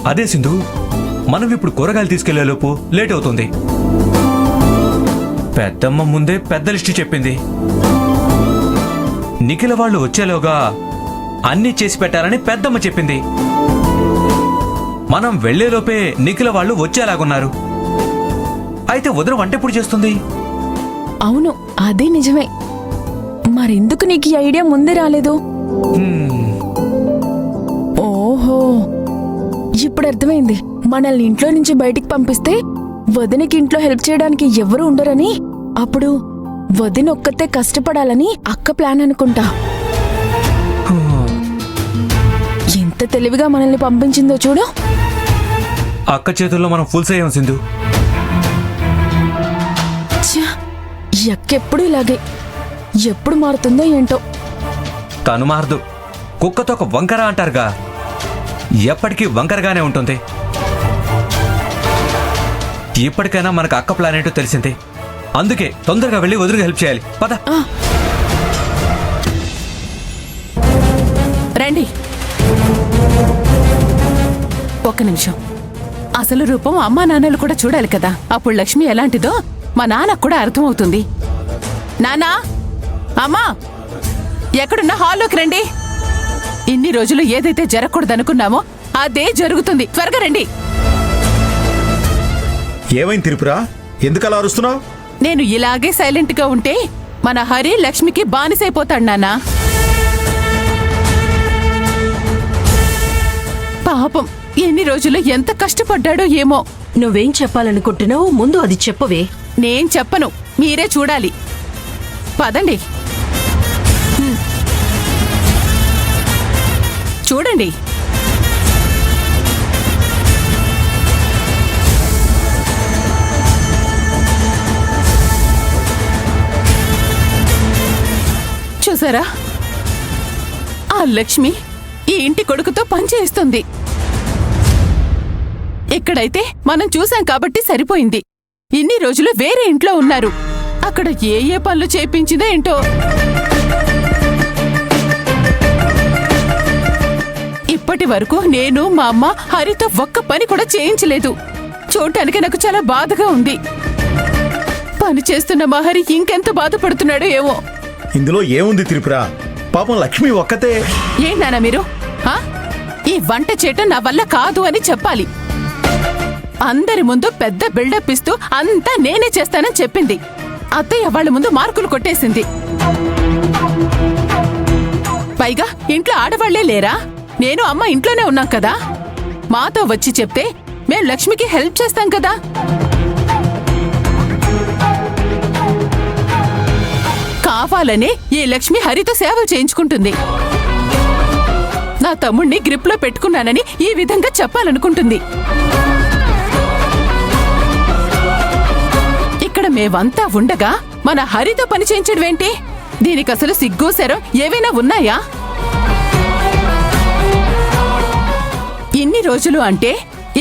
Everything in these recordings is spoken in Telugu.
అదే సింధు, మనం ఇప్పుడు కూరగాయలు తీసుకెళ్లేలోపు లేట్ అవుతుంది. పెద్దమ్మ ముందే పెద్ద లిస్టు చెప్పింది. నిఖిల వాళ్ళు వచ్చేలోగా అన్నీ చేసి పెట్టాలని పెద్దమ్మ చెప్పింది. మనం వెళ్లేలోపే నిఖిల వాళ్ళు వచ్చేలాగున్నారు. అయితే వదిన వంట ఎప్పుడు చేస్తుంది? అవును, అదే నిజమే. మరెందుకు నీకు ఈ ఐడియా ముందే రాలేదు? ఓహో, ఇప్పుడు అర్థమైంది. మనల్ని ఇంట్లో నుంచి బయటికి పంపిస్తే వదినకి ఇంట్లో హెల్ప్ చేయడానికి ఎవరు ఉండరని, అప్పుడు వదిన ఒక్కతే కష్టపడాలని అక్క ప్లాన్ అనుకుంటా. ఎంత తెలివిగా మనల్ని పంపించిందో చూడు. అక్క చేతుల్లో మనం ఫుల్స్ అయ్యాం సింధు. ఎక్కెప్పుడు ఇలాగే, ఎప్పుడు మారుతుందో ఏంటో. తను మారదు. కుక్కతో ఒక వంకర అంటారుగా, ఎప్పటికీ వంకరగానే ఉంటుంది. ఇప్పటికైనా మనకు అక్క ప్లాన్ ఏంటో తెలిసింది. అందుకే తొందరగా వెళ్ళి వదిలికి హెల్ప్ చేయాలి. పద. రండి. ఒక్క నిమిషం. అసలు రూపం అమ్మా నాన్నలు కూడా చూడాలి కదా. అప్పుడు లక్ష్మి ఎలాంటిదో మా నాన్నకు కూడా అర్థమవుతుంది. నానా, అమ్మా, ఎక్కడున్నా హాల్లోకి రండి. ఇన్ని రోజులు ఏదైతే జరగకూడదనుకున్నామో అదే జరుగుతుంది. త్వరగా రండి. ఏమైంది త్రిపుర? ఎందుకలా అరుస్తున్నావు? నేను ఇలాగే సైలెంట్ గా ఉంటే మన హరి లక్ష్మికి బానిసైపోతాడు నాన్నా. పాపం ఎన్ని రోజులు ఎంత కష్టపడ్డాడో ఏమో. నువ్వేం చెప్పాలనుకుంటున్నావు ముందు అది చెప్పవే. నేను చెప్పను, మీరే చూడాలి. పదండి. చూడండి. చూసారా, ఆ లక్ష్మి ఈ ఇంటి కొడుకుతో పనిచేస్తుంది. ఇక్కడైతే మనం చూసాం కాబట్టి సరిపోయింది. ఇన్ని రోజులు వేరే ఇంట్లో ఉన్నారు. అక్కడ ఏ ఏ పనులు చేయించిందో ఏంటో. ఇప్పటి వరకు నేను మా అమ్మ హరితో ఒక్క పని కూడా చేయించలేదు. చూడటానికి నాకు చాలా బాధగా ఉంది. పని చేస్తున్న మా హరి ఇంకెంత బాధపడుతున్నాడో ఏమో. ఇందులో ఏముంది త్రిపుర? పాపం లక్ష్మి ఒక్కతే. ఏంటన్నా మీరు ఈ వంట చేయటం నా వల్ల కాదు అని చెప్పాలి. అందరి ముందు పెద్ద బిల్డప్ ఇస్తూ అంతా నేనే చేస్తానని చెప్పింది. అత్తయ్య వాళ్ళ ముందు మార్కులు కొట్టేసింది. పైగా ఇంట్లో ఆడవాళ్లే లేరా? నేను అమ్మ ఇంట్లోనే ఉన్నాం కదా. మాతో వచ్చి చెప్తే మేం లక్ష్మికి హెల్ప్ చేస్తాం కదా. కావాలనే ఈ లక్ష్మి హరితో సేవలు చేయించుకుంటుంది. నా తమ్ముణ్ణి గ్రిప్లో పెట్టుకున్నానని ఈ విధంగా చెప్పాలనుకుంటుంది. ఇక్కడ మేమంతా ఉండగా మన హరితో పని చేయించడమేంటి? దీనికి అసలు సిగ్గు శరం ఏవైనా ఉన్నాయా? ఇన్ని రోజులు అంటే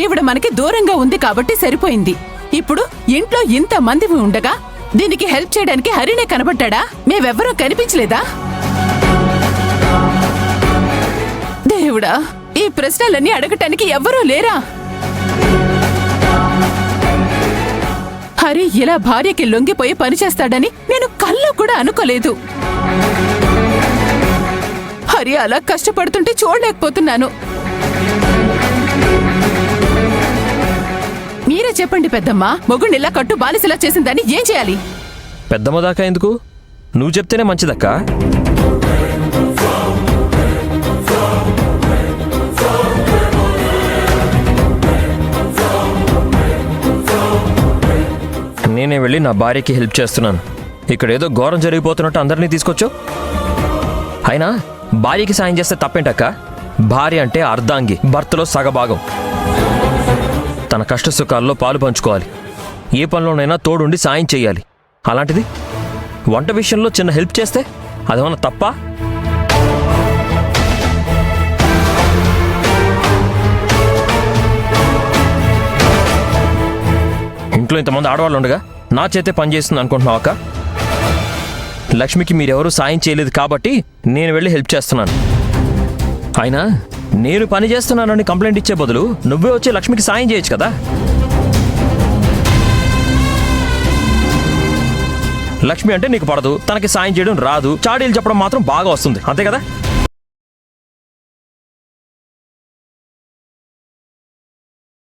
ఈవిడ మనకి దూరంగా ఉంది కాబట్టి సరిపోయింది. ఇప్పుడు ఇంట్లో ఇంత మంది ఉండగా దీనికి హెల్ప్ చేయడానికి హరినే కనబడ్డా? మేమెవ్వరూ కనిపించలేదా? దేవుడా, ఈ ప్రశ్నలన్నీ అడగటానికి ఎవ్వరూ లేరా? హరి ఇలా భార్యకి లొంగిపోయి పనిచేస్తాడని నేను కల్లో కూడా అనుకోలేదు. హరి అలా కష్టపడుతుంటే చూడలేకపోతున్నాను. మీరే చెప్పండి పెద్దమ్మా, మొగుడినిలా కట్టు బానిసలా చేసిందని ఏం చేయాలి? పెద్దమ్మ దాకా ఎందుకు? నువ్వు చెప్తేనే మంచిదక్కా. నేనే వెళ్ళి నా భార్యకి హెల్ప్ చేస్తున్నాను. ఇక్కడ ఏదో ఘోరం జరిగిపోతున్నట్టు అందరినీ తీసుకొచ్చు. అయినా భార్యకి సాయం చేస్తే తప్పేంటక్క? భార్య అంటే అర్ధాంగి, భర్తలో సగభాగం. తన కష్ట సుఖాల్లో పాలు పంచుకోవాలి. ఏ పనిలోనైనా తోడుండి సాయం చెయ్యాలి. అలాంటిది వంట విషయంలో చిన్న హెల్ప్ చేస్తే అదేమన్నా తప్పా? ఇంట్లో ఇంతమంది ఆడవాళ్ళు ఉండగా నా చేతే పని చేస్తుంది అనుకుంటున్నావు అక్క? లక్ష్మికి మీరెవరూ సాయం చేయలేదు కాబట్టి నేను వెళ్ళి హెల్ప్ చేస్తున్నాను. అయినా నేను పని చేస్తున్నానని కంప్లైంట్ ఇచ్చే బదులు నువ్వే వచ్చి లక్ష్మికి సాయం చేయొచ్చు కదా. లక్ష్మి అంటే నీకు పడదు, తనకి సాయం చేయడం రాదు, చాడీలు చెప్పడం మాత్రం బాగా వస్తుంది, అంతే కదా.